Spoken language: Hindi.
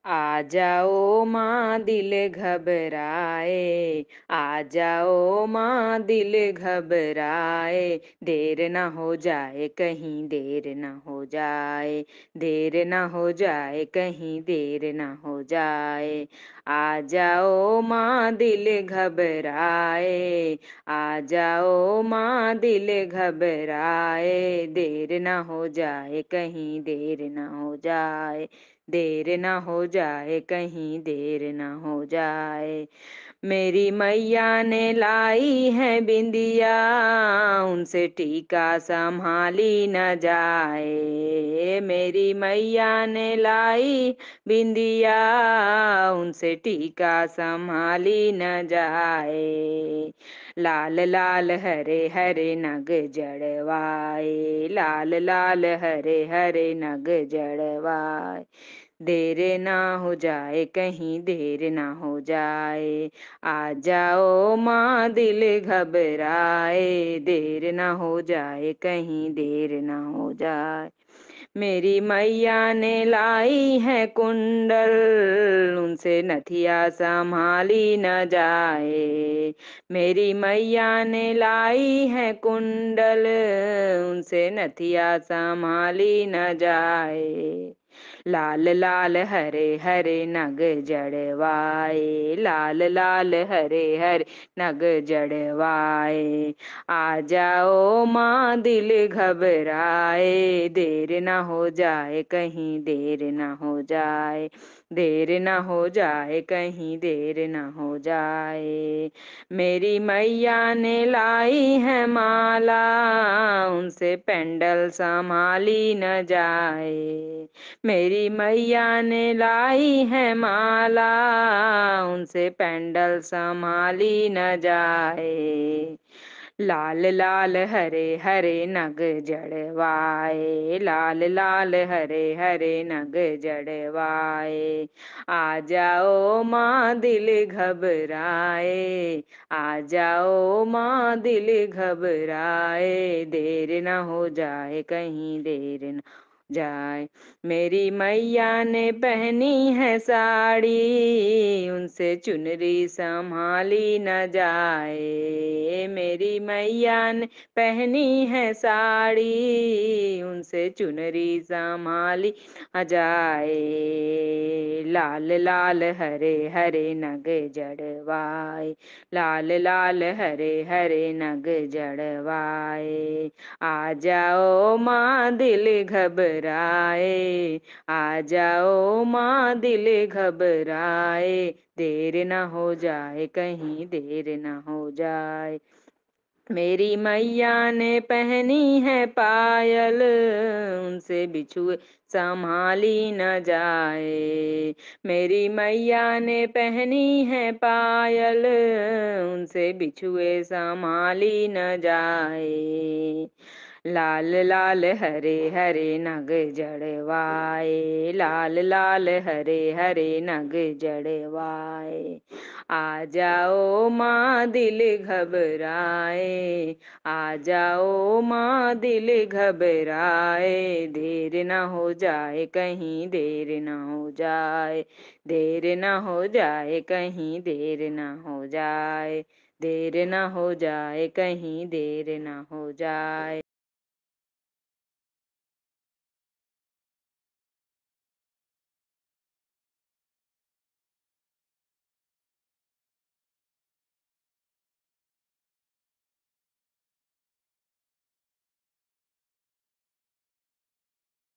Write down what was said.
आ जाओ माँ दिल घबराए, आ जाओ माँ दिल घबराए, देर ना हो जाए कहीं देर ना हो जाए, देर ना हो जाए कहीं देर ना हो जाए। आ जाओ माँ दिल घबराए, आ जाओ माँ दिल घबराए, देर ना हो जाए कहीं देर ना हो जाए, देर ना हो जाए कहीं देर ना हो जाए। मेरी मैया ने लाई है बिंदिया, उनसे टीका संभाली न जाए। मेरी मैया ने लाई बिंदिया, उनसे टीका संभाली न जाए। लाल लाल हरे हरे नग जड़वाए, लाल लाल हरे हरे नग जड़वाए, देर ना हो जाए कहीं देर ना हो जाए। आ जाओ माँ दिल घबराए, देर ना हो जाए कहीं देर ना हो जाए। मेरी मैया ने लाई है कुंडल, उनसे नथिया संभाली न जाए। मेरी मैया ने लाई है कुंडल, उनसे नथिया संभाली न जाए। लाल लाल हरे हरे नग जड़वाए, लाल लाल हरे हरे नग जड़वाए, आ जाओ माँ दिल घबराए, देर ना हो जाए कहीं देर ना हो जाए, देर ना हो जाए कहीं देर ना हो जाए। मेरी मैया ने लाई है माला, उनसे पेंडल संभाली न जाए। मेरी मैया ने लाई है माला, उनसे पेंडल संभाली न जाए। लाल लाल हरे हरे नग जड़वाए, लाल लाल हरे हरे नग जड़वाए, आ जाओ माँ दिल घबराए, आ जाओ माँ दिल घबराए, देर न हो जाए कहीं देर न जाए। मेरी मैया ने पहनी है साड़ी, उनसे चुनरी संभाली न जाए। मेरी मैया ने पहनी है साड़ी, उनसे चुनरी संभाली न जाए। लाल लाल हरे हरे नग जड़वाए, लाल लाल हरे हरे नग जड़वाए, आ जाओ माँ दिल घबराए, आ जाओ माँ दिल घबराए, देर न हो जाए कहीं देर न हो जाए। मेरी मैया ने पहनी है पायल, उनसे बिछुए संभाली न जाए। मेरी मैया ने पहनी है पायल, उनसे बिछुए संभाली न जाए। लाल लाल हरे हरे नग जड़वाए, लाल लाल हरे हरे नग जड़वाए, आ जाओ माँ दिल घबराए, आ जाओ माँ दिल घबराए, देर न हो जाए कहीं देर न हो जाए, देर न हो जाए कहीं देर न हो जाए, देर न हो जाए कहीं देर न हो जाए।